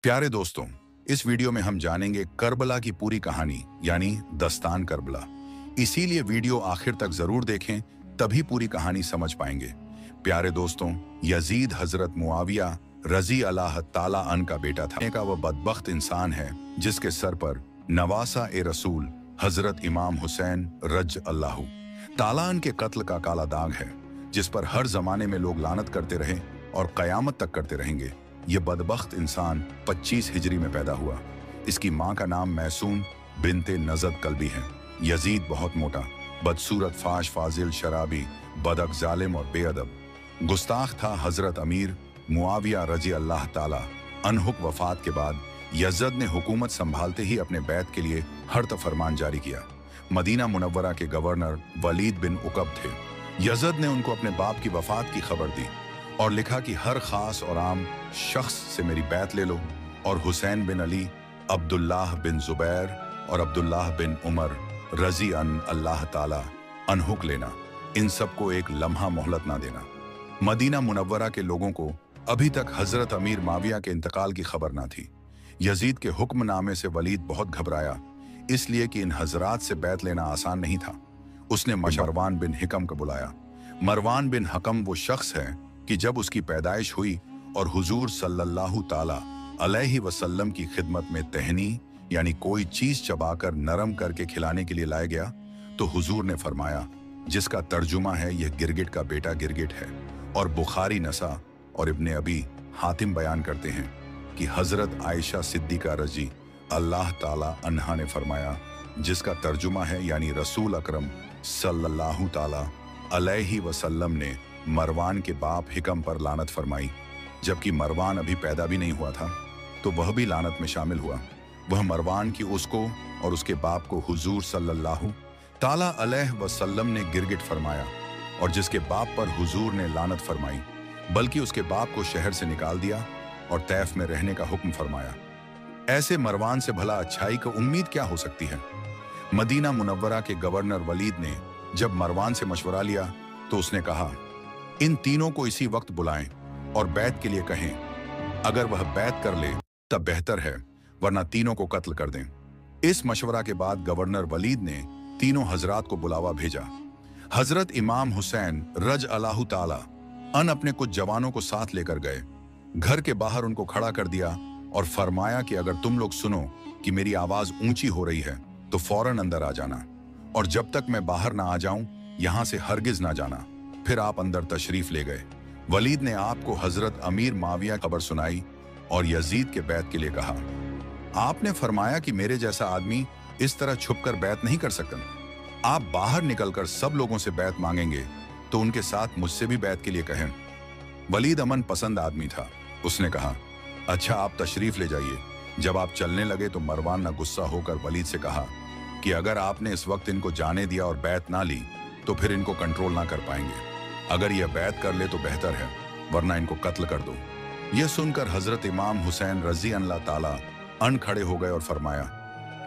प्यारे दोस्तों, इस वीडियो में हम जानेंगे करबला की पूरी कहानी यानी दस्तान करबला। इसीलिए वीडियो आखिर तक जरूर देखें, तभी पूरी कहानी समझ पाएंगे। प्यारे दोस्तों, यजीद हजरत मुआविया रजी अल्लाह ताला अन का बेटा था। का वह बदबख्त इंसान है जिसके सर पर नवासा ए रसूल हजरत इमाम हुसैन रज अल्लाह ताला अन के कत्ल का काला दाग है, जिस पर हर जमाने में लोग लानत करते रहे और कयामत तक करते रहेंगे। ये बदबख्त इंसान 25 हिजरी में पैदा हुआ। इसकी माँ का नाम मैसून बिनते नजद कल्बी है। यजीद बहुत मोटा, बदसूरत, फाश, फाजिल, शराबी, बदक, जालिम और बेअदब गुस्ताख था। हजरत अमीर मुआविया रजी अल्लाह ताला अनहुक वफात के बाद यजद ने हुकूमत संभालते ही अपने बैत के लिए हर फरमान जारी किया। मदीना मुनव्वरा के गवर्नर वलीद बिन उकब थे। यजद ने उनको अपने बाप की वफात की खबर दी और लिखा कि हर खास और आम शख्स से मेरी बैत ले लो, और हुसैन बिन अली, अब्दुल्लाह बिन जुबैर और अब्दुल्लाह बिन उमर रजी अन अल्लाह ताला अनहुक लेना। इन सबको एक लम्हा मोहलत ना देना। मदीना मुनव्वरा के लोगों को अभी तक हजरत अमीर माविया के इंतकाल की खबर ना थी। यजीद के हुक्मनामे से वलीद बहुत घबराया, इसलिए कि इन हजरात से बैत लेना आसान नहीं था। उसने मरवान बिन हिकम को बुलाया। मरवान बिन हकम वो शख्स है कि जब उसकी पैदाइश हुई और हुजूर सल्लल्लाहु ताला अलैहि वसल्लम की खिदमत में तहनी यानी कोई चीज चबाकर नरम करके खिलाने के लिए लाया गया, तो हुजूर ने फरमाया, जिसका तर्जुमा है यह गिरगिट का बेटा गिरगिट है। और बुखारी नसा और इब्ने अबी हातिम बयान करते हैं कि हजरत आयशा सिद्दीका रजी अल्लाह ताला अन्हा ने फरमाया, जिसका तर्जुमा है यानी रसूल अकरम सल्लल्लाहु ताला अलैहि वसल्लम ने मरवान के बाप हिकम पर लानत फरमाई। जबकि मरवान अभी पैदा भी नहीं हुआ था, तो वह भी लानत में शामिल हुआ। वह मरवान की उसको और उसके बाप को हुजूर सल्लल्लाहु ताला अलैहि वसल्लम ने गिरगिट फरमाया, और जिसके बाप पर हुजूर ने लानत फरमाई, बल्कि उसके बाप को शहर से निकाल दिया और तैफ में रहने का हुक्म फरमाया। ऐसे मरवान से भला अच्छाई की उम्मीद क्या हो सकती है। मदीना मुनव्वरा के गवर्नर वलीद ने जब मरवान से मशवरा लिया, तो उसने कहा, इन तीनों को इसी वक्त बुलाएं और बैत के लिए कहें। अगर वह बैत कर ले तब बेहतर है, वरना तीनों को कत्ल कर दें। इस मशवरा के बाद गवर्नर वलीद ने तीनों हजरात को बुलावा भेजा। हजरत इमाम हुसैन रज अल्लाह ताला अन अपने कुछ जवानों को साथ लेकर गए। घर के बाहर उनको खड़ा कर दिया और फरमाया कि अगर तुम लोग सुनो कि मेरी आवाज ऊंची हो रही है तो फौरन अंदर आ जाना, और जब तक मैं बाहर ना आ जाऊं यहां से हरगिज ना जाना। फिर आप अंदर तशरीफ ले गए। वलीद ने आपको हजरत अमीर माविया खबर सुनाई और यजीद के बैत के लिए कहा। आपने फरमाया कि मेरे जैसा आदमी इस तरह छुपकर बैत नहीं कर सकता। आप बाहर निकलकर सब लोगों से बैत मांगेंगे तो उनके साथ मुझसे भी बैत के लिए कहें। वलीद अमन पसंद आदमी था। उसने कहा, अच्छा आप तशरीफ ले जाइए। जब आप चलने लगे तो मरवान ने गुस्सा होकर वलीद से कहा कि अगर आपने इस वक्त इनको जाने दिया और बैत ना ली तो फिर इनको कंट्रोल ना कर पाएंगे। अगर यह बैत कर ले तो बेहतर है, वरना इनको कत्ल कर दो। यह सुनकर हजरत इमाम हुसैन रजी अल्लाह ताला अन खड़े हो गए और फरमाया,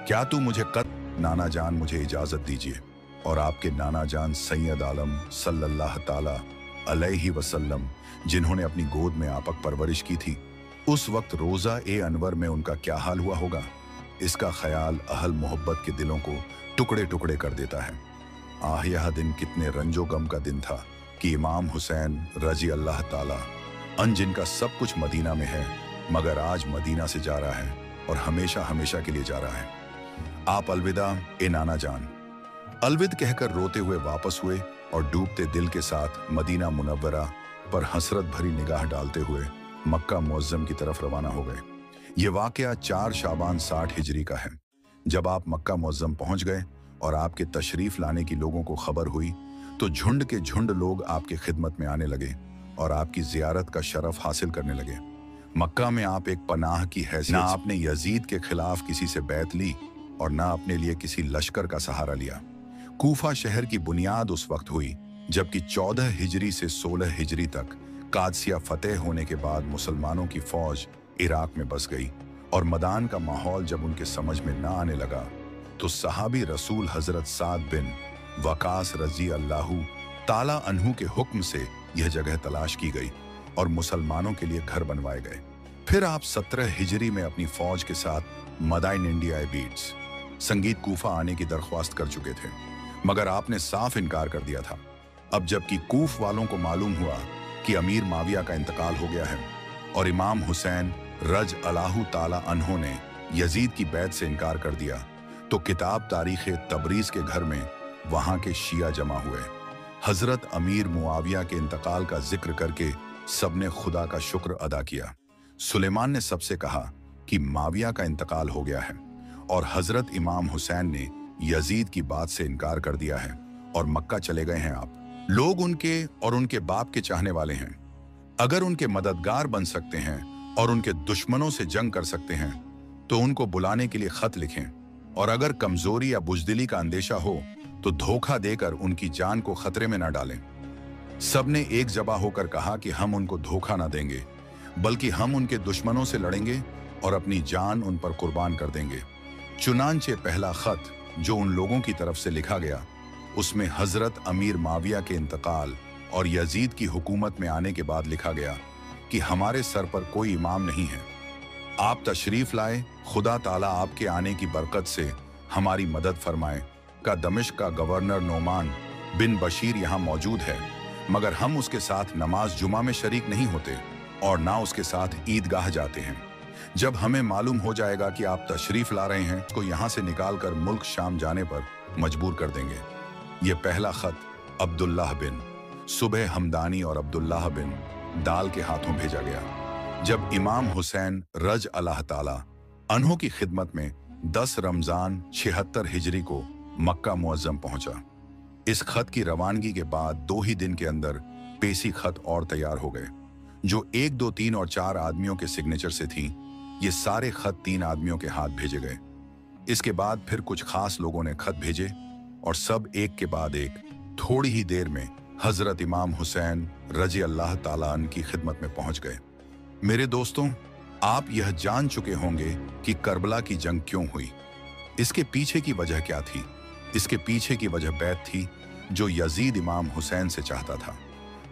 क्या तू मुझे कत्ल? नाना जान मुझे इजाजत दीजिए। और आपके नाना जान सैयद आलम सल्लल्लाहु ताला अलैहि वसल्लम, जिन्होंने अपनी गोद में आपक परवरिश की थी, उस वक्त रोजा ए अनवर में उनका क्या हाल हुआ होगा। इसका ख्याल अहल मोहब्बत के दिलों को टुकड़े टुकड़े कर देता है। आह, यह दिन कितने रंजो गम का दिन था कि इमाम हुसैन रजी अल्लाह ताला अन, जिनका सब कुछ मदीना में है, मगर आज मदीना से जा रहा है और हमेशा हमेशा के लिए जा रहा है। आप अलविदा ए नाना जान, अलविद कहकर रोते हुए वापस हुए और डूबते दिल के साथ मदीना मुनव्वरा पर हसरत भरी निगाह डालते हुए मक्का मुअज्जम की तरफ रवाना हो गए। ये वाकया 4 शाबान 60 हिजरी का है। जब आप मक्का मुअज्जम पहुंच गए और आपके तशरीफ लाने की लोगों को खबर हुई, तो झुंड के झुंड लोग आपकी खिदमत में आने लगे और आपकी जियारत का शरफ हासिल करने लगे। मक्का में आप एक पनाह की हैसियत, ना आपने यजीद के खिलाफ किसी से बैत ली और ना अपने लिए किसी लश्कर का सहारा लिया। कूफा शहर की बुनियाद उस वक्त हुई जबकि 14 हिजरी से 16 हिजरी तक कादसिया फतेह होने के बाद मुसलमानों की फौज इराक में बस गई। और मदान का माहौल जब उनके समझ में ना आने लगा, तो सहाबी रसूल हजरत साद बिन वकास रजी अल्लाहु ताला अन्हु के हुक्म से यह जगह तलाश की गई और मुसलमानों के लिए घर बनवाए गए। फिर आप 17 हिजरी में अपनी फौज के साथ मदाइन इंडिया बीट्स संगीत कूफा आने की दरख्वास्त कर चुके थे, मगर आपने साफ इनकार कर दिया था। अब जबकि कूफ वालों को मालूम हुआ कि अमीर माविया का इंतकाल हो गया है और इमाम हुसैन रज अल्लाहु ताला अन्हो ने यजीद की बैत से इनकार कर दिया, तो किताब तारीख तबरीज के घर में वहां के शिया जमा हुए। हजरत अमीर मुआविया के इंतकाल का जिक्र करके सबने खुदा का शुक्र अदा किया। सुलेमान ने सबसे कहा कि माविया का इंतकाल हो गया है और हजरत इमाम हुसैन ने यजीद की बात से इनकार कर दिया है और मक्का चले गए हैं आप। लोग उनके और उनके बाप के चाहने वाले हैं। अगर उनके मददगार बन सकते हैं और उनके दुश्मनों से जंग कर सकते हैं तो उनको बुलाने के लिए खत लिखें, और अगर कमजोरी या बुजदिली का अंदेशा हो तो धोखा देकर उनकी जान को खतरे में न डालें। सबने एक जबा होकर कहा कि हम उनको धोखा न देंगे, बल्कि हम उनके दुश्मनों से लड़ेंगे और अपनी जान उन पर कुर्बान कर देंगे। चुनांचे पहला खत जो उन लोगों की तरफ से लिखा गया, उसमें हजरत अमीर माविया के इंतकाल और यजीद की हुकूमत में आने के बाद लिखा गया कि हमारे सर पर कोई इमाम नहीं है, आप तशरीफ लाए, खुदा ताला आपके आने की बरकत से हमारी मदद फरमाए। का दमिश्क का गवर्नर नोमान बिन बशीर यहाँ मौजूद है, मगर हम उसके साथ नमाज जुमा में शरीक नहीं होते और ना उसके साथ ईदगाह जाते हैं। जब हमें मालूम हो जाएगा कि आप तशरीफ ला रहे हैं, तो यहाँ से निकालकर मुल्क शाम जाने पर मजबूर कर देंगे। ये पहला खत अब्दुल्लाह बिन सुबह हमदानी और अब्दुल्लाह बिन दाल के हाथों भेजा गया जब इमाम हुसैन रज अल्लाह ताला अन्हो की खिदमत में 10 रमजान 76 हिजरी को मक्का मुअज्जम पहुंचा। इस खत की रवानगी के बाद 2 ही दिन के अंदर पेशी खत और तैयार हो गए, जो 1, 2, 3 और 4 आदमियों के सिग्नेचर से थी। ये सारे खत 3 आदमियों के हाथ भेजे गए। इसके बाद फिर कुछ खास लोगों ने खत भेजे और सब एक के बाद एक थोड़ी ही देर में हजरत इमाम हुसैन रजी अल्लाह ताला अन्हु की खिदमत में पहुंच गए। मेरे दोस्तों, आप यह जान चुके होंगे कि करबला की जंग क्यों हुई। इसके पीछे की वजह क्या थी? इसके पीछे की वजह बैत थी जो यजीद इमाम हुसैन से चाहता था।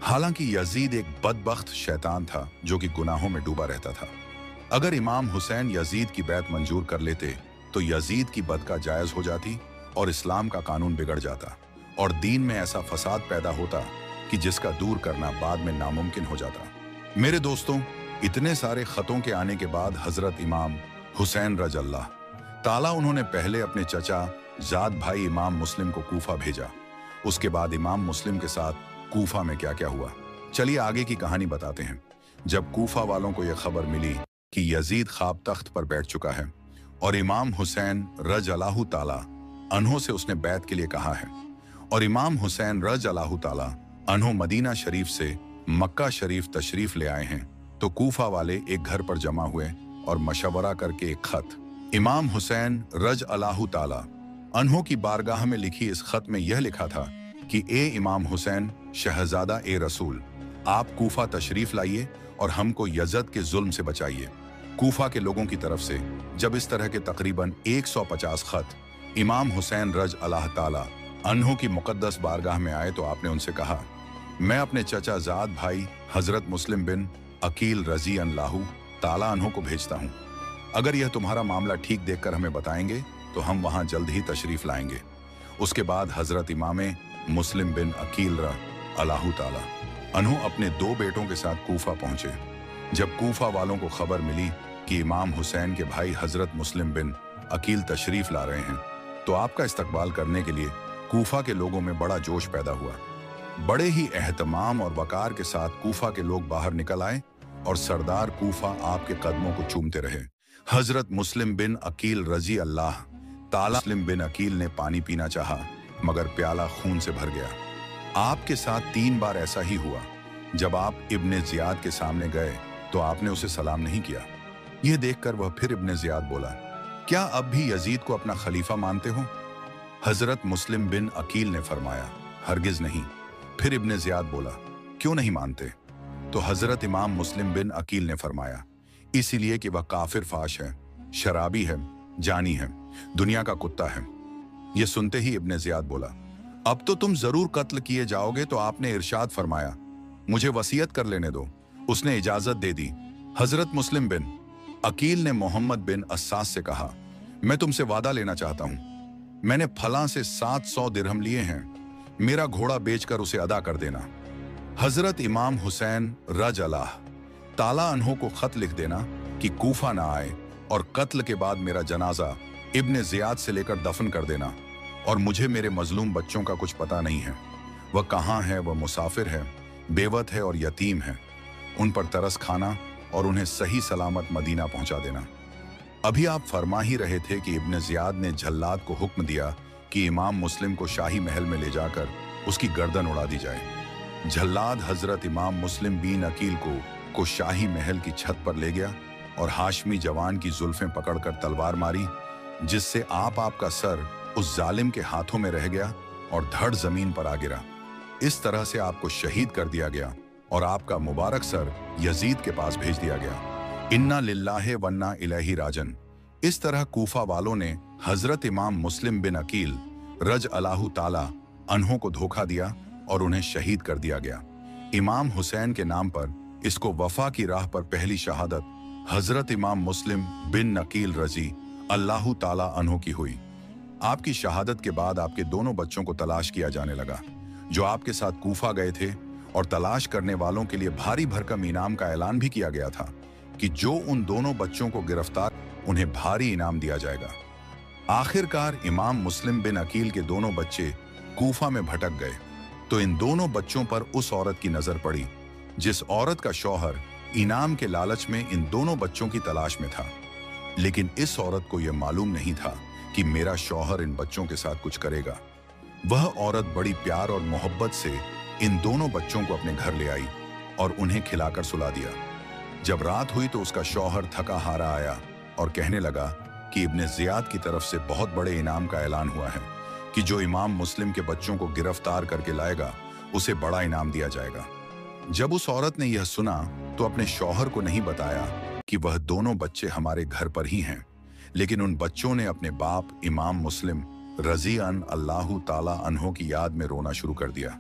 हालांकि यजीद एक बदबख्त शैतान था जो कि गुनाहों में डूबा रहता था। अगर इमाम हुसैन यजीद की बैत मंजूर कर लेते तो यजीद की बदका जायज हो जाती और इस्लाम का कानून बिगड़ जाता और दीन में ऐसा फसाद पैदा होता कि जिसका दूर करना बाद में नामुमकिन हो जाता। मेरे दोस्तों, इतने सारे खतों के आने के बाद हजरत इमाम हुसैन रज अल्लाह ताला उन्होंने पहले अपने चचा जाद भाई इमाम मुस्लिम को कूफा भेजा। उसके बाद इमाम मुस्लिम के साथ कूफा में क्या क्या हुआ, चलिए आगे की कहानी बताते हैं। जब कूफा वालों को यह खबर मिली कि यजीद ख्वाब तख्त पर बैठ चुका है और इमाम हुसैन रज अल्लाहु ताला अन्हो से उसने बैत के लिए कहा है और इमाम हुसैन रज अल्लाहु ताला अन्हो मदीना शरीफ से मक्का शरीफ तशरीफ ले आए हैं, तो कूफा वाले एक घर पर जमा हुए और मशवरा करके एक खत इमाम हुसैन रज अल्लाहु ताला अन्हो की बारगाह में लिखी इस खत में यह लिखा था कि ए इमाम हुसैन शहजादा ए रसूल, आप कूफा तशरीफ लाइए और हमको यजद के जुल्म से बचाइए। कूफा के लोगों की तरफ से जब इस तरह के तकरीबन 150 खत इमाम हुसैन रज अल्लाह ताला अन्हो की मुकद्दस बारगाह में आए तो आपने उनसे कहा, मैं अपने चचा जाद भाई हजरत मुस्लिम बिन अकील रजी अल्लाहु ताला अन्हो को भेजता हूँ। अगर यह तुम्हारा मामला ठीक देखकर हमें बताएंगे तो हम वहां जल्द ही तशरीफ लाएंगे। उसके बाद हजरत इमामे मुस्लिम बिन अकील अल्लाहु ताला अन्हो अपने 2 बेटों के साथ कूफा पहुंचे। जब कूफा वालों को खबर मिली कि इमाम हुसैन के भाई हजरत मुस्लिम बिन अकील तशरीफ ला रहे हैं, तो आपका इस्तकबाल करने के लिए कूफा के लोगों में बड़ा जोश पैदा हुआ। बड़े ही एहतमाम और वकार के साथ कूफा के लोग बाहर निकल आए और सरदार कूफा आपके कदमों को चूमते रहे। हजरत मुस्लिम बिन अकील रजी अल्लाह ताला मुस्लिम बिन अकील ने पानी पीना चाहा, मगर प्याला खून से भर गया। आपके साथ 3 बार ऐसा ही हुआ। जब आप इब्ने जियाद के सामने गए तो आपने उसे सलाम नहीं किया। यह देखकर वह फिर इब्ने जियाद बोला, क्या अब भी यजीद को अपना खलीफा मानते हो? हजरत मुस्लिम बिन अकील ने फरमाया, हरगिज नहीं। फिर इब्ने जियाद बोला, क्यों नहीं मानते? तो हजरत इमाम मुस्लिम बिन अकील ने फरमाया, इसीलिए कि वह काफिर फाश है, शराबी है, जानी है, दुनिया का कुत्ता है। यह सुनते ही इब्ने जियाद बोला, अब तो तुम जरूर कत्ल किए जाओगे। तो आपने इरशाद फरमाया, मुझे वसीयत कर लेने दो। उसने इजाजत दे दी। हजरत मुस्लिम बिन अकील ने मोहम्मद बिन अस्सास से कहा, मैं तुमसे वादा लेना चाहता हूं। मैंने फलां से 700 दिरहम लिए हैं, मेरा घोड़ा बेचकर उसे अदा कर देना। हजरत इमाम हुसैन रज अल्लाह ताला अन्हो को खत लिख देना कि कूफा ना आए और कत्ल के बाद मेरा जनाजा इब्ने ज़ियाद से लेकर दफन कर देना। और मुझे मेरे मजलूम बच्चों का कुछ पता नहीं है, वह कहाँ है, वह मुसाफिर है, बेवत है और यतीम है। उन पर तरस खाना और उन्हें सही सलामत मदीना पहुंचा देना। अभी आप फरमा ही रहे थे कि इब्ने ज़ियाद ने झल्लाद को हुक्म दिया कि इमाम मुस्लिम को शाही महल में ले जाकर उसकी गर्दन उड़ा दी जाए। झल्लाद हजरत इमाम मुस्लिम बिन अकील को शाही महल की छत पर ले गया और हाशमी जवान की जुल्फें पकड़कर तलवार मारी, जिससे आपका सर उस जालिम के हाथों में रह गया और धड़ जमीन पर आ गिरा। इस तरह से आपको शहीद कर दिया गया और आपका मुबारक सर यजीद के पास भेज दिया गया। इन्ना लिल्लाहि व इन्ना इलैहि राजिऊन। इस तरह कूफा वालों ने हजरत इमाम मुस्लिम बिन अकील रज अल्लाहु ताला अन्हो को धोखा दिया और उन्हें शहीद कर दिया गया। इमाम हुसैन के नाम पर इसको वफा की राह पर पहली शहादत हजरत इमाम मुस्लिम बिन अकील रजी अल्लाहु ताला अन्हो की हुई। आपकी शहादत के बाद आपके दोनों बच्चों को तलाश किया जाने लगा, जो आपके साथ कूफा गए थे, और तलाश करने वालों के लिए भारी भरकम इनाम का ऐलान भी किया गया था कि जो उन दोनों बच्चों को गिरफ्तार उन्हें भारी इनाम दिया जाएगा। आखिरकार इमाम मुस्लिम बिन अकील के दोनों बच्चे कूफा में भटक गए तो इन दोनों बच्चों पर उस औरत की नजर पड़ी जिस औरत का शौहर इनाम के लालच में इन दोनों बच्चों की तलाश में था। लेकिन इस औरत को यह मालूम नहीं था कि मेरा शौहर इन बच्चों के साथ कुछ करेगा। वह औरत बड़ी प्यार और मोहब्बत से इन दोनों बच्चों को अपने घर ले आई और उन्हें खिलाकर सुला दिया। जब रात हुई तो उसका शौहर थका हारा आया और कहने लगा कि इब्ने ज़ियाद की तरफ से बहुत बड़े इनाम का ऐलान हुआ है कि जो इमाम मुस्लिम के बच्चों को गिरफ्तार करके लाएगा उसे बड़ा इनाम दिया जाएगा। जब उस औरत ने यह सुना तो अपने शौहर को नहीं बताया कि वह दोनों बच्चे हमारे घर पर ही हैं, लेकिन उन बच्चों ने अपने बाप इमाम मुस्लिम रजी अल्लाहु ताला अन्हो की याद में रोना शुरू कर दिया,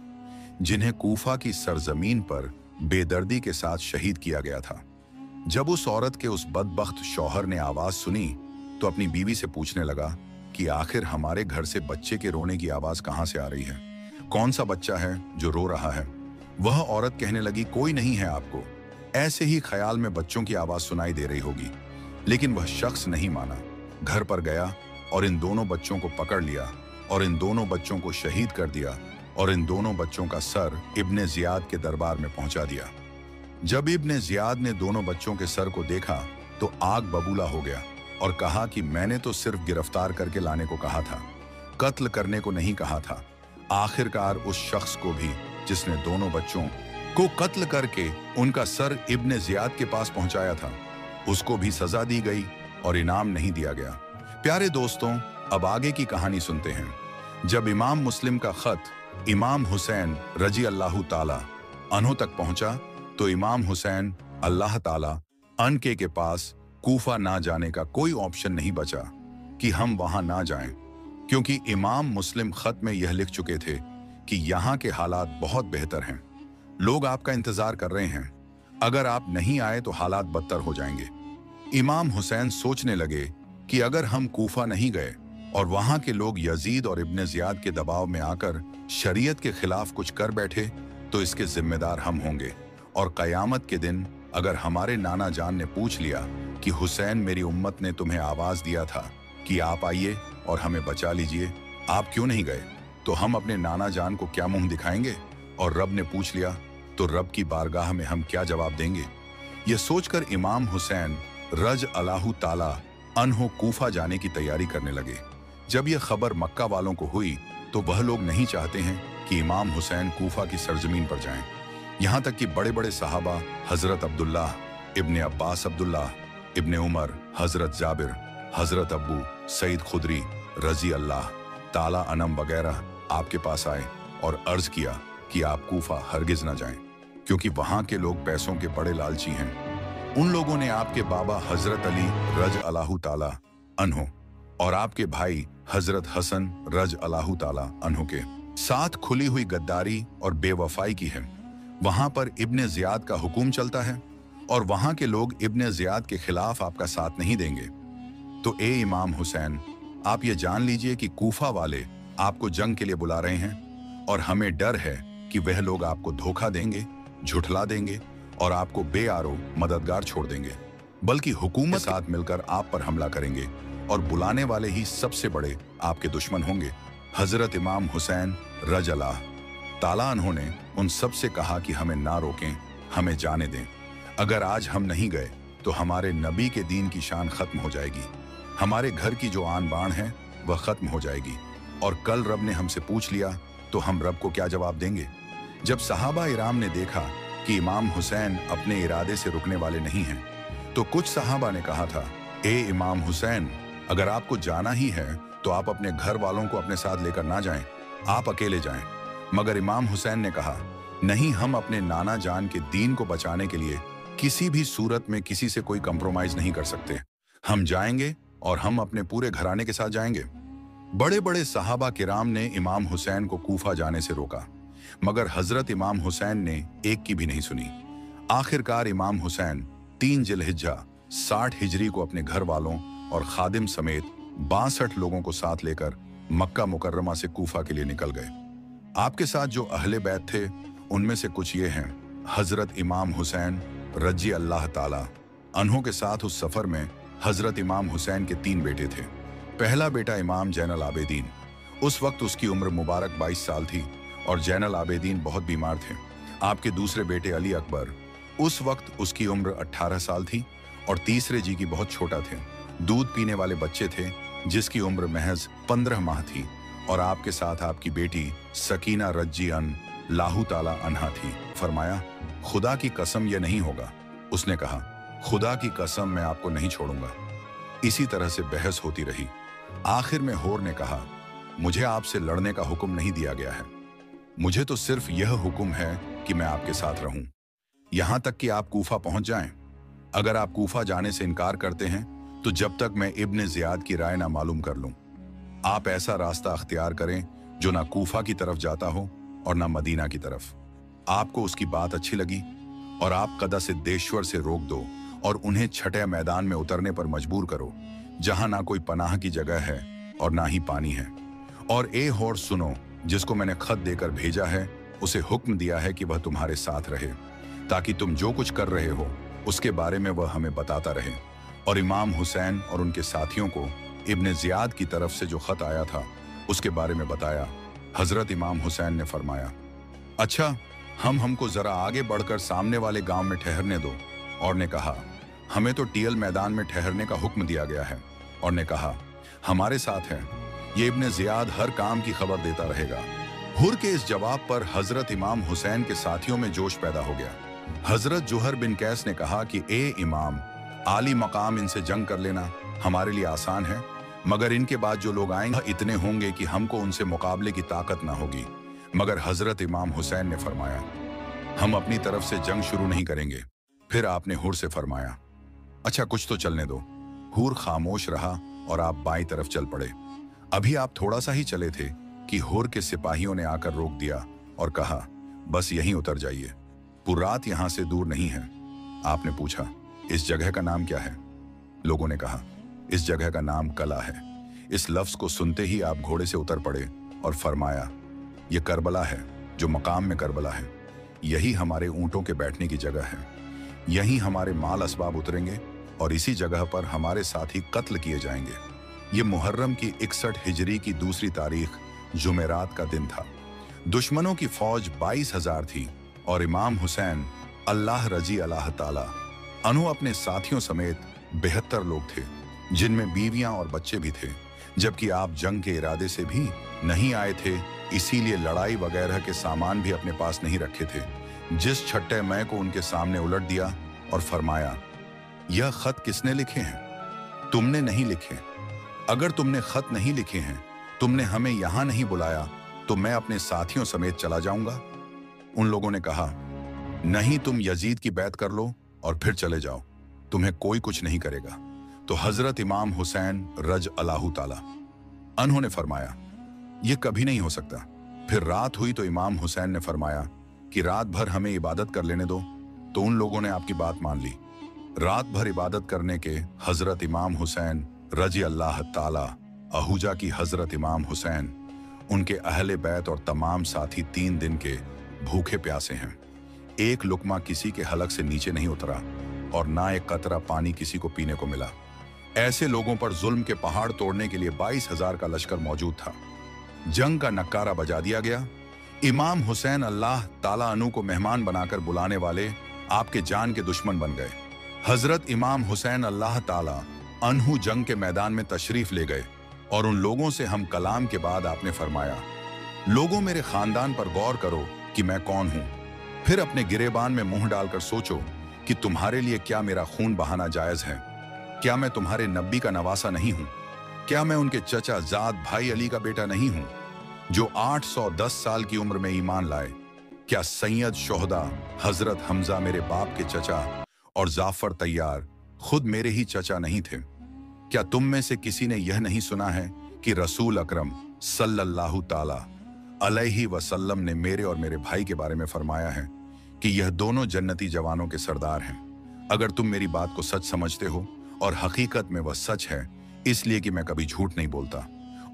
जिन्हें कूफा की सरजमीन पर बेदर्दी के साथ शहीद किया गया था। जब उस औरत के उस बदबख्त शौहर ने आवाज सुनी तो अपनी बीवी से पूछने लगा कि आखिर हमारे घर से बच्चे के रोने की आवाज कहां से आ रही है, कौन सा बच्चा है जो रो रहा है। वह औरत कहने लगी, कोई नहीं है, आपको ऐसे ही ख्याल में बच्चों की आवाज सुनाई दे रही होगी। लेकिन वह शख्स नहीं माना, घर पर गया और इन दोनों बच्चों को पकड़ लिया और इन दोनों बच्चों को शहीद कर दिया और इन दोनों बच्चों का सर इब्ने ज़ियाद के दरबार में पहुंचा दिया। जब इब्ने ज़ियाद ने दोनों बच्चों के सर को देखा तो आग बबूला हो गया और कहा कि मैंने तो सिर्फ गिरफ्तार करके लाने को कहा था, कत्ल करने को नहीं कहा था। आखिरकार उस शख्स को भी जिसने दोनों बच्चों को कत्ल करके उनका सर इब्ने ज़ियाद के पास पहुंचाया था, उसको भी सजा दी गई और इनाम नहीं दिया गया। प्यारे दोस्तों, अब आगे की कहानी सुनते हैं। जब इमाम मुस्लिम का खत इमाम हुसैन रजी अल्लाहु ताला अन्हो तक पहुंचा तो इमाम हुसैन अल्लाह ताला अनके के पास कूफा ना जाने का कोई ऑप्शन नहीं बचा कि हम वहां ना जाएं, क्योंकि इमाम मुस्लिम खत में यह लिख चुके थे कि यहाँ के हालात बहुत बेहतर हैं, लोग आपका इंतजार कर रहे हैं, अगर आप नहीं आए तो हालात बदतर हो जाएंगे। इमाम हुसैन सोचने लगे कि अगर हम कूफा नहीं गए और वहां के लोग यजीद और इब्ने ज़ियाद के दबाव में आकर शरीयत के खिलाफ कुछ कर बैठे तो इसके जिम्मेदार हम होंगे, और कयामत के दिन अगर हमारे नाना जान ने पूछ लिया कि हुसैन मेरी उम्मत ने तुम्हें आवाज दिया था कि आप आइए और हमें बचा लीजिए, आप क्यों नहीं गए, तो हम अपने नाना जान को क्या मुंह दिखाएंगे, और रब ने पूछ लिया तो रब की बारगाह में हम क्या जवाब देंगे। यह सोचकर इमाम हुसैन रज अल्लाहु ताला अन्हो कूफा जाने की तैयारी करने लगे। जब यह खबर मक्का वालों को हुई तो वह लोग नहीं चाहते हैं कि इमाम हुसैन कूफा की सरजमीन पर जाएं। यहाँ तक कि बड़े बड़े सहाबा हजरत अब्दुल्लाह इब्ने अब्बास अब्दुल्लाह इब्ने उमर, हजरत जाबिर, हजरत अब्बू सईद खुदरी रजी अल्लाह ताला अनम वगैरह आपके पास आए और अर्ज किया कि आप कूफा हरगिज न जाएं, क्योंकि वहां के लोग पैसों के बड़े लालची हैं। उन लोगों ने आपके बाबा हजरत अली रज अल्लाहु ताला अन्हो और आपके भाई हजरत हसन रज अल्लाहु ताला अन्हो के साथ खुली हुई गद्दारी और बेवफाई की है। वहां पर इब्ने ज़ियाद का हुक्म चलता है और वहां के लोग इब्न ज़ियाद के खिलाफ आपका साथ नहीं देंगे। तो ए इमाम हुसैन, आप ये जान लीजिए कि कूफा वाले आपको जंग के लिए बुला रहे हैं और हमें डर है कि वह लोग आपको धोखा देंगे, झुठला देंगे और आपको बेआरो मददगार छोड़ देंगे, बल्कि हुकूमत के साथ मिलकर आप पर हमला करेंगे और बुलाने वाले ही सबसे बड़े आपके दुश्मन होंगे। हजरत इमाम हुसैन रज अल्लाह ताला अन्हो ने उन सब से कहा कि हमें ना रोकें, हमें जाने दें। अगर आज हम नहीं गए तो हमारे नबी के दीन की शान खत्म हो जाएगी, हमारे घर की जो आन बान है वह खत्म हो जाएगी, और कल रब ने हमसे पूछ लिया तो हम रब को क्या जवाब देंगे। जब सहाबा इराम ने देखा कि इमाम हुसैन अपने इरादे से रुकने वाले नहीं हैं, तो कुछ सहाबा ने कहा था, ए इमाम हुसैन, अगर आपको जाना ही है तो आप अपने घर वालों को अपने साथ लेकर ना जाएं, आप अकेले जाएं। मगर इमाम हुसैन ने कहा, नहीं, हम अपने नाना जान के दीन को बचाने के लिए किसी भी सूरत में किसी से कोई कंप्रोमाइज नहीं कर सकते। हम जाएंगे और हम अपने पूरे घराने के साथ जाएंगे। बड़े बड़े सहाबा किराम ने इमाम हुसैन को कूफा जाने से रोका, मगर हजरत इमाम हुसैन ने एक की भी नहीं सुनी। आखिरकार इमाम हुसैन 3 जिलहिज्जा 60 हिजरी को अपने घर वालों और खादिम समेत 62 लोगों को साथ लेकर मक्का मुकर्रमा से कूफा के लिए निकल गए। आपके साथ जो अहले बैत थे उनमें से कुछ ये हैं। हजरत इमाम हुसैन रजी अल्लाह ताला अन्हों के साथ उस सफर में हजरत इमाम हुसैन के 3 बेटे थे। पहला बेटा इमाम जैनुल आबिदीन, उस वक्त उसकी उम्र मुबारक 22 साल थी और जैनुल आबिदीन बहुत बीमार थे। आपके दूसरे बेटे अली अकबर, उस वक्त उसकी उम्र 18 साल थी और तीसरे जी की बहुत छोटा थे, दूध पीने वाले बच्चे थे जिसकी उम्र महज 15 माह थी, और आपके साथ आपकी बेटी सकीना रजी लाहू ताला अन्हा थी। फरमाया, खुदा की कसम ये नहीं होगा। उसने कहा, खुदा की कसम मैं आपको नहीं छोड़ूंगा। इसी तरह से बहस होती रही। आखिर में होर ने कहा, मुझे आपसे लड़ने का हुक्म नहीं दिया गया है, मुझे तो सिर्फ यह हुक्म है कि मैं आपके साथ रहूं, यहां तक कि आप कूफा पहुंच जाएं। अगर आप कूफा जाने से इनकार करते हैं तो जब तक मैं इब्न ज़ियाद की राय ना मालूम कर लूं, आप ऐसा रास्ता अख्तियार करें जो ना कूफा की तरफ जाता हो और ना मदीना की तरफ। आपको उसकी बात अच्छी लगी और आप कदा सिद्धेश्वर से रोक दो और उन्हें छठे मैदान में उतरने पर मजबूर करो, जहां ना कोई पनाह की जगह है और ना ही पानी है। और ए होर सुनो, जिसको मैंने खत देकर भेजा है उसे हुक्म दिया है कि वह तुम्हारे साथ रहे, ताकि तुम जो कुछ कर रहे हो उसके बारे में वह हमें बताता रहे। और इमाम हुसैन और उनके साथियों को इब्न ज़ियाद की तरफ से जो खत आया था उसके बारे में बताया। हजरत इमाम हुसैन ने फरमाया, अच्छा, हमको जरा आगे बढ़कर सामने वाले गांव में ठहरने दो। और ने कहा, हमें तो टियल मैदान में ठहरने का हुक्म दिया गया है। और ने कहा, हमारे साथ है, ये इब्न ज़ियाद हर काम की खबर देता रहेगा। हुर के इस जवाब पर हजरत इमाम हुसैन के साथियों में जोश पैदा हो गया। हजरत जुहर बिन कैस ने कहा कि ए इमाम, आली मकाम, इनसे जंग कर लेना हमारे लिए आसान है, मगर इनके बाद जो लोग आएंगे इतने होंगे कि हमको उनसे मुकाबले की ताकत ना होगी। मगर हजरत इमाम हुसैन ने फरमाया, हम अपनी तरफ से जंग शुरू नहीं करेंगे। फिर आपने हुर से फरमाया, अच्छा, कुछ तो चलने दो। हुर खामोश रहा और आप बाईं तरफ चल पड़े। अभी आप थोड़ा सा ही चले थे कि हुर के सिपाहियों ने आकर रोक दिया और कहा, बस यहीं उतर जाइए, पुरात यहां से दूर नहीं है। आपने पूछा, इस जगह का नाम क्या है? लोगों ने कहा, इस जगह का नाम कला है। इस लफ्ज को सुनते ही आप घोड़े से उतर पड़े और फरमाया, यह करबला है, जो मकाम में करबला है। यही हमारे ऊंटों के बैठने की जगह है, यहीं हमारे माल असबाब उतरेंगे और इसी जगह पर हमारे साथी कत्ल किए जाएंगे। ये मुहर्रम की 61 हिजरी की दूसरी तारीख जुमेरात का दिन था। दुश्मनों की फौज 22,000 थी और इमाम हुसैन अल्लाह रजी अल्लाह ताला अन्हो अपने साथियों समेत 72 लोग थे, जिनमें बीवियां और बच्चे भी थे। जबकि आप जंग के इरादे से भी नहीं आए थे, इसीलिए लड़ाई वगैरह के सामान भी अपने पास नहीं रखे थे। जिस छठे मई को उनके सामने उलट दिया और फरमाया, यह खत किसने लिखे हैं? तुमने नहीं लिखे। अगर तुमने खत नहीं लिखे हैं, तुमने हमें यहां नहीं बुलाया, तो मैं अपने साथियों समेत चला जाऊंगा। उन लोगों ने कहा, नहीं, तुम यजीद की बैत कर लो और फिर चले जाओ, तुम्हें कोई कुछ नहीं करेगा। तो हजरत इमाम हुसैन रज अल्लाह ताला अन्हों ने फरमाया, यह कभी नहीं हो सकता। फिर रात हुई तो इमाम हुसैन ने फरमाया कि रात भर हमें इबादत कर लेने दो। तो उन लोगों ने आपकी बात मान ली रात भर इबादत करने के हजरत इमाम हुसैन रजी अल्लाह ताला अहूजा की हजरत इमाम हुसैन, उनके अहले बैत और तमाम साथी 3 दिन के भूखे प्यासे हैं। एक लुकमा किसी के हलक से नीचे नहीं उतरा और ना एक कतरा पानी किसी को पीने को मिला। ऐसे लोगों पर जुल्म के पहाड़ तोड़ने के लिए 22,000 का लश्कर मौजूद था। जंग का नक्कारा बजा दिया गया। इमाम हुसैन अल्लाह ताला अनु को मेहमान बनाकर बुलाने वाले आपके जान के दुश्मन बन गए। हजरत इमाम हुसैन अल्लाह ताला अनहु जंग के मैदान में तशरीफ ले गए और उन लोगों से हम कलाम के बाद आपने फरमाया, लोगों मेरे खानदान पर गौर करो कि मैं कौन हूं। फिर अपने गिरेबान में मुंह डालकर सोचो कि तुम्हारे लिए क्या मेरा खून बहाना जायज है? क्या मैं तुम्हारे नबी का नवासा नहीं हूं? क्या मैं उनके चचा जाद भाई अली का बेटा नहीं हूं जो 810 साल की उम्र में ईमान लाए? क्या सैयद शोहदा हजरत हमजा मेरे बाप के चचा और जाफर तैयार खुद मेरे ही चचा नहीं थे? क्या तुम में से किसी ने यह नहीं सुना है कि रसूल अकरम सल्लल्लाहु ताला अलैहि वसल्लम ने मेरे और मेरे भाई के बारे में फरमाया है कि यह दोनों जन्नती जवानों के सरदार हैं? अगर तुम मेरी बात को सच समझते हो, और हकीकत में वह सच है इसलिए कि मैं कभी झूठ नहीं बोलता,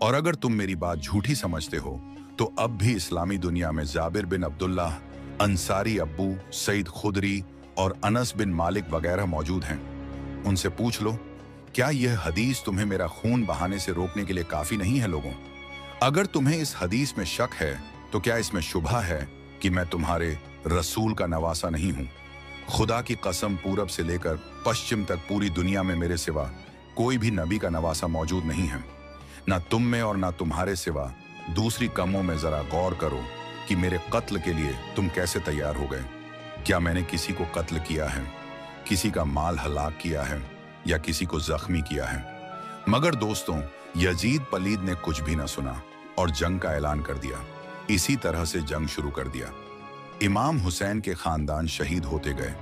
और अगर तुम मेरी बात झूठी समझते हो तो अब भी इस्लामी दुनिया में जाबिर बिन अब्दुल्लाह अंसारी अब्बू, सईद खुदरी और अनस बिन मालिक वगैरह मौजूद हैं। उनसे पूछ लो, क्या यह हदीस तुम्हें मेरा खून बहाने से रोकने के लिए काफी नहीं है? लोगों, अगर तुम्हें इस हदीस में शक है तो क्या इसमें शुबा है कि मैं तुम्हारे रसूल का नवासा नहीं हूं? खुदा की कसम, पूरब से लेकर पश्चिम तक पूरी दुनिया में मेरे सिवा कोई भी नबी का नवासा मौजूद नहीं है। ना तुम में और ना तुम्हारे सिवा दूसरी कौमों में। जरा गौर करो कि मेरे कत्ल के लिए तुम कैसे तैयार हो गए। क्या मैंने किसी को कत्ल किया है, किसी का माल हलाक किया है या किसी को जख्मी किया है? मगर दोस्तों, यजीद पलीद ने कुछ भी न सुना और जंग का ऐलान कर दिया। इसी तरह से जंग शुरू कर दिया। इमाम हुसैन के खानदान शहीद होते गए।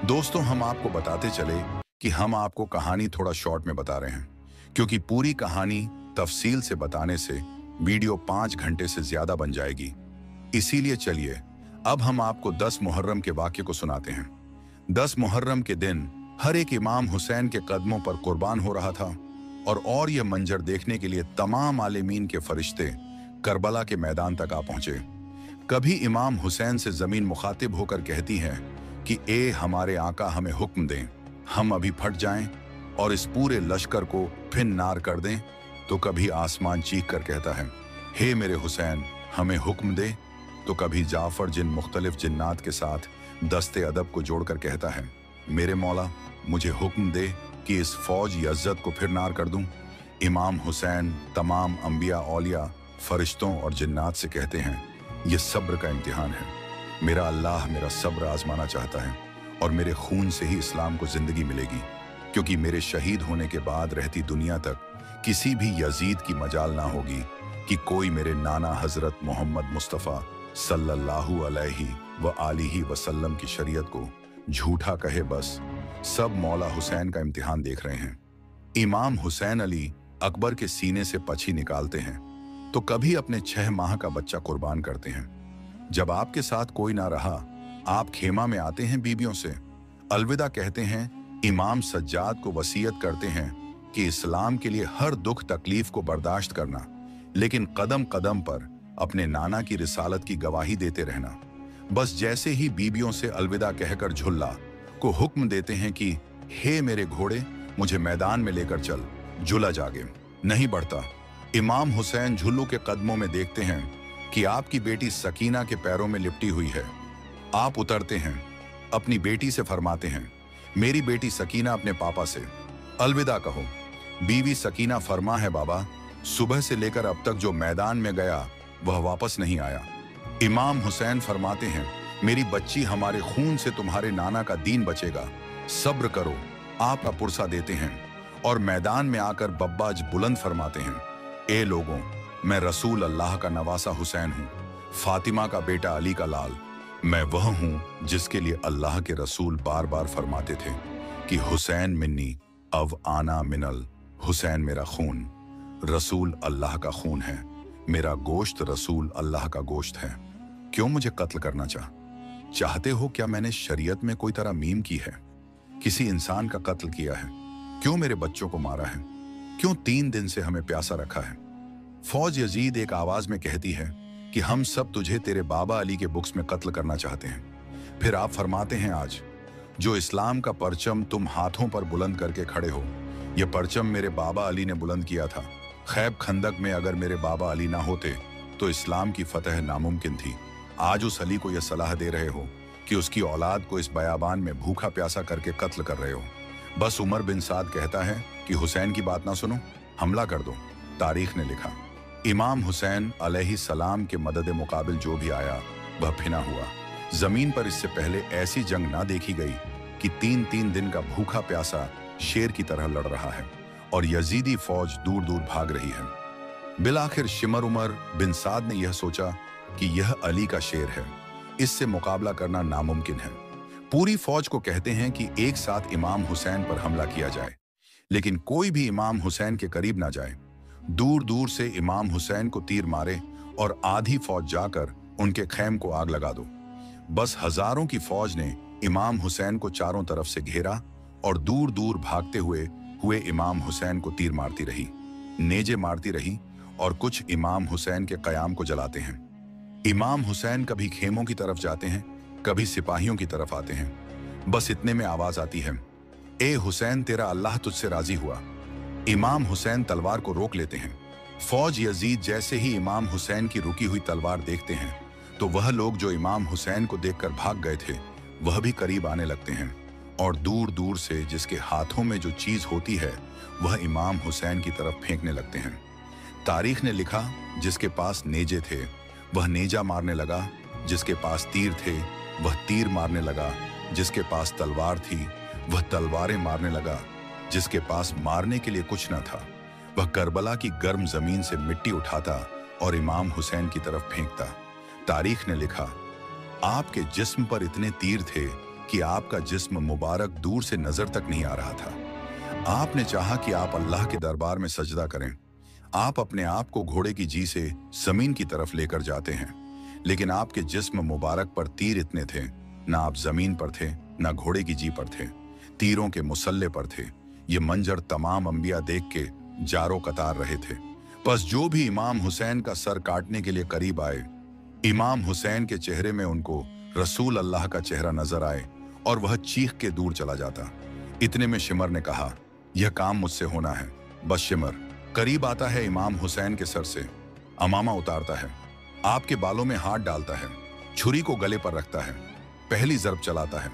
दोस्तों, हम आपको बताते चले कि हम आपको कहानी थोड़ा शॉर्ट में बता रहे हैं, क्योंकि पूरी कहानी तफसील से बताने से वीडियो 5 घंटे से ज्यादा बन जाएगी। इसीलिए चलिए अब हम आपको 10 मुहर्रम के वाक्य को सुनाते हैं। 10 मुहर्रम के दिन हर एक इमाम हुसैन के कदमों पर कुर्बान हो रहा था और यह मंजर देखने के लिए तमाम आलिमीन के फरिश्ते करबला के मैदान तक आ पहुंचे। कभी इमाम हुसैन से जमीन मुखातिब होकर कहती है कि ए हमारे आका, हमें हुक्म दें, हम अभी फट जाएं और इस पूरे लश्कर को फिन नार कर दें। तो कभी आसमान चीख कर कहता है, हे मेरे हुसैन, हमें हुक्म दे। तो कभी जाफर जिन मुख्तलिफ जिन्नात के साथ दस्ते अदब को जोड़कर कहता है, मेरे मौला, मुझे हुक्म दे कि इस फौज यज्जत को फिर नार कर दूं। इमाम हुसैन तमाम अंबिया, औलिया, फरिश्तों और जिन्नात से कहते हैं, यह सब्र का इम्तिहान है। मेरा अल्लाह मेरा सब्र आजमाना चाहता है और मेरे खून से ही इस्लाम को जिंदगी मिलेगी, क्योंकि मेरे शहीद होने के बाद रहती दुनिया तक किसी भी यजीद की मजाल ना होगी कि कोई मेरे नाना हजरत मोहम्मद मुस्तफ़ा सल्लल्लाहु अलैहि व आलिहि वसल्लम की शरीयत को झूठा कहे। बस सब मौला हुसैन का इम्तिहान देख रहे हैं। इमाम हुसैन अली अकबर के सीने से पछी निकालते हैं तो कभी अपने 6 माह का बच्चा कुर्बान करते हैं। जब आपके साथ कोई ना रहा, आप खेमा में आते हैं, बीबियों से अलविदा कहते हैं। इमाम सज्जाद को वसीयत करते हैं कि इस्लाम के लिए हर दुख तकलीफ को बर्दाश्त करना, लेकिन कदम कदम पर अपने नाना की रिसालत की गवाही देते रहना। बस जैसे ही बीबियों से अलविदा कहकर झुल्ला को हुक्म देते हैं कि हे मेरे घोड़े, मुझे मैदान में लेकर चल, झुला जागे नहीं बढ़ता। इमाम हुसैन झुल्लू के कदमों में देखते हैं कि आपकी बेटी सकीना के पैरों में लिपटी हुई है। आप उतरते हैं, अपनी बेटी से फरमाते हैं, मेरी बेटी सकीना, अपने पापा से अलविदा कहो। बीवी सकीना फरमा है, बाबा, सुबह से लेकर अब तक जो मैदान में गया वह वापस नहीं आया। इमाम हुसैन फरमाते हैं, मेरी बच्ची, हमारे खून से तुम्हारे नाना का दीन बचेगा, सब्र करो। आप पुरसा देते हैं और मैदान में आकर बब्बाज बुलंद फरमाते हैं, ए लोगों, मैं रसूल अल्लाह का नवासा हुसैन हूँ, फातिमा का बेटा अली का लाल। मैं वह हूँ जिसके लिए अल्लाह के रसूल बार बार फरमाते थे कि हुसैन मिन्नी अव आना मिनल हुसैन, मेरा खून रसूल अल्लाह का खून है, मेरा गोश्त रसूल अल्लाह का गोश्त है। क्यों मुझे कत्ल करना चाहते हो? क्या मैंने शरीयत में कोई तरह मीम की है? किसी इंसान का कत्ल किया है? क्यों मेरे बच्चों को मारा है? क्यों 3 दिन से हमें प्यासा रखा है? फौज यजीद एक आवाज में कहती है कि हम सब तुझे तेरे बाबा अली के बुक्स में कत्ल करना चाहते हैं। फिर आप फरमाते हैं, आज जो इस्लाम का परचम तुम हाथों पर बुलंद करके खड़े हो, यह परचम मेरे बाबा अली ने बुलंद किया था। खैब खंदक में अगर मेरे बाबा अली ना होते तो इस्लाम की फतह नामुमकिन थी। आज उस अली को यह सलाह दे रहे हो कि उसकी औलाद को इस बयाबान में भूखा प्यासा करके कत्ल कर रहे हो। बस उमर बिन साद कहता है कि हुसैन की बात ना सुनो, हमला कर दो। तारीख ने लिखा, इमाम हुसैन अलैहिस्सलाम के मदद मुकाबिल जो भी आया वह फिना हुआ। जमीन पर इससे पहले ऐसी जंग ना देखी गई कि 3-3 दिन का भूखा प्यासा शेर की तरह लड़ रहा है और यजीदी फौज दूर दूर भाग रही है। बिलाखिर शिमर उमर बिन साद ने यह सोचा कि यह अली का शेर है, इससे मुकाबला करना नामुमकिन है। पूरी फौज को कहते हैं कि एक साथ इमाम हुसैन पर हमला किया जाए, लेकिन कोई भी इमाम हुसैन के करीब ना जाए। दूर दूर से इमाम हुसैन को तीर मारे और आधी फौज जाकर उनके खैम को आग लगा दो। बस हजारों की फौज ने इमाम हुसैन को चारों तरफ से घेरा और दूर दूर भागते हुए इमाम हुसैन को तीर मारती रही, नेजे मारती रही और कुछ इमाम हुसैन के कयाम को जलाते हैं। इमाम हुसैन कभी खेमों की तरफ जाते हैं, कभी सिपाहियों की तरफ आते हैं। बस इतने में आवाज आती है, ए हुसैन, तेरा अल्लाह तुझसे राजी हुआ। इमाम हुसैन तलवार को रोक लेते हैं। फौज यजीद जैसे ही इमाम हुसैन की रुकी हुई तलवार देखते हैं तो वह लोग जो इमाम हुसैन को देखकर भाग गए थे वह भी करीब आने लगते हैं और दूर दूर से जिसके हाथों में जो चीज होती है वह इमाम हुसैन की तरफ फेंकने लगते हैं। तारीख ने लिखा, जिसके पास नेजे थे वह नेजा मारने लगा, जिसके पास तीर थे वह तीर मारने लगा, जिसके पास तलवार थी वह तलवारें मारने लगा, जिसके पास मारने के लिए कुछ न था वह करबला की गर्म जमीन से मिट्टी उठाता और इमाम हुसैन की तरफ फेंकता। तारीख ने लिखा, आपके जिस्म पर इतने तीर थे कि आपका जिस्म मुबारक दूर से नजर तक नहीं आ रहा था। आपने चाहा कि आप अल्लाह के दरबार में सजदा करें। आप अपने आप को घोड़े की जी से जमीन की तरफ लेकर जाते हैं, लेकिन आपके जिस्म मुबारक पर तीर इतने थे, ना आप जमीन पर थे ना घोड़े की जी पर थे, तीरों के मुसल्ले पर थे। ये मंजर तमाम अंबिया देख के जारो कतार रहे थे। बस जो भी इमाम हुसैन का सर काटने के लिए करीब आए, इमाम हुसैन के चेहरे में उनको रसूल अल्लाह का चेहरा नजर आए और वह चीख के दूर चला जाता। इतने में शिमर ने कहा, यह काम मुझसे होना है। बस शिमर करीब आता है इमाम हुसैन के सर से, अमामा उतारता है, आपके बालों में हाथ डालता है, छुरी को गले पर रखता है, पहली जरब चलाता है।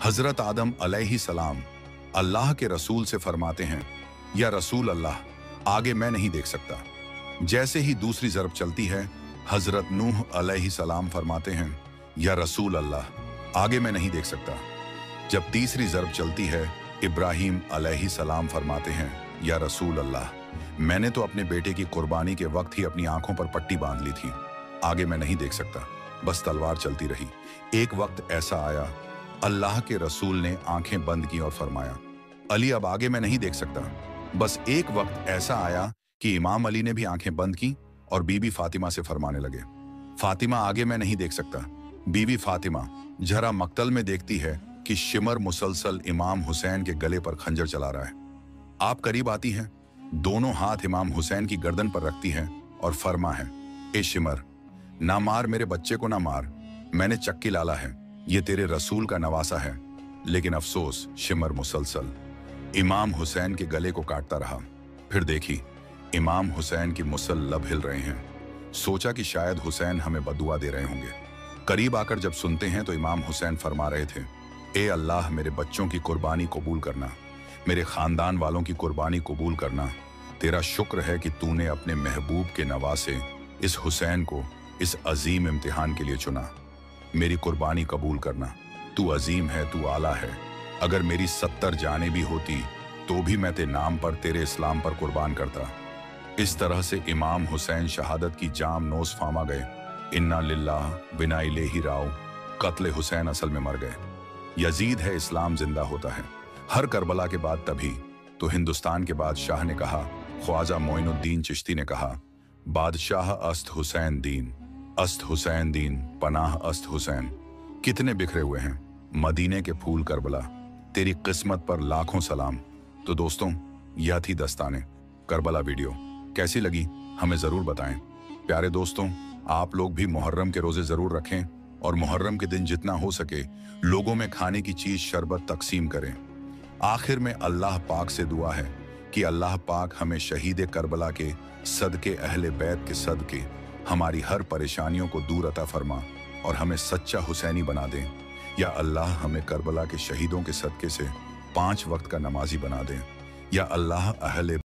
हजरत आदम अलैहिस्सलाम अल्लाह के रसूल से फरमाते हैं, या रसूल अल्लाह, आगे मैं नहीं देख सकता। जैसे ही दूसरी जरब चलती है, हजरत नूह अलैहिस्सलाम फरमाते हैं, या रसूल अल्लाह, आगे मैं नहीं देख सकता। जब तीसरी जरब चलती है, इब्राहिम अलैहिस्सलाम फरमाते हैं, या रसूल अल्लाह, मैंने तो अपने बेटे की कुर्बानी के वक्त ही अपनी आंखों पर पट्टी बांध ली थी, आगे मैं नहीं देख सकता। बस तलवार चलती रही। एक वक्त ऐसा आया, अल्लाह के रसूल ने आंखें बंद की और फरमाया, अली, अब आगे मैं नहीं देख सकता। बस एक वक्त ऐसा आया कि इमाम अली ने भी आंखें बंद की और बीबी फातिमा से फरमाने लगे, फातिमा, आगे मैं नहीं देख सकता। बीबी फातिमा जरा मक्तल में देखती है कि शिमर मुसलसल इमाम हुसैन के गले पर खंजर चला रहा है। आप करीब आती हैं, दोनों हाथ इमाम हुसैन की गर्दन पर रखती हैं और फरमा है, ए शिमर, ना मार मेरे बच्चे को, ना मार। मैंने चक्की लाला है, ये तेरे रसूल का नवासा है। लेकिन अफसोस, शिमर मुसलसल इमाम हुसैन के गले को काटता रहा। फिर देखी, इमाम हुसैन की मुसल लब हिल रहे हैं। सोचा कि शायद हुसैन हमें बदुआ दे रहे होंगे। करीब आकर जब सुनते हैं तो इमाम हुसैन फरमा रहे थे, ए अल्लाह, मेरे बच्चों की कुर्बानी कबूल करना, मेरे खानदान वालों की कुर्बानी कबूल करना। तेरा शुक्र है कि तूने अपने महबूब के नवासे इस हुसैन को इस अजीम इम्तिहान के लिए चुना। मेरी कुर्बानी कबूल करना, तू अजीम है, तू आला है। अगर मेरी 70 जानें भी होती तो भी मैं तेरे नाम पर, तेरे इस्लाम पर कुर्बान करता। इस तरह से इमाम हुसैन शहादत की जाम नोस फामा गए। इन्ना लिल्लाह बिना इलेही राव, कत्ले हुसैन असल में मर गए। यजीद है, इस्लाम जिंदा होता है। हर करबला के बाद तभी तो हिंदुस्तान के बादशाह ने कहा, ख्वाजा मोइनुद्दीन चिश्ती ने कहा, बादशाह अस्त हुसैन दीन, अस्त हुसैन दीन, पनाह अस्त हुसैन। कितने बिखरे हुए हैं मदीने के फूल करबला, तेरी किस्मत पर लाखों सलाम। तो दोस्तों, यह थी दस्ताने करबला वीडियो। कैसी लगी हमें ज़रूर बताएं। प्यारे दोस्तों, आप लोग भी मुहर्रम के रोज़े ज़रूर रखें और मुहर्रम के दिन जितना हो सके लोगों में खाने की चीज़ शरबत तकसीम करें। आखिर में अल्लाह पाक से दुआ है कि अल्लाह पाक हमें शहीद करबला के सदके अहले बैत के सदके हमारी हर परेशानियों को दूर अता फरमा और हमें सच्चा हुसैनी बना दें। या अल्लाह हमें करबला के शहीदों के सदके से 5 वक्त का नमाजी बना दें। या अल्लाह अहले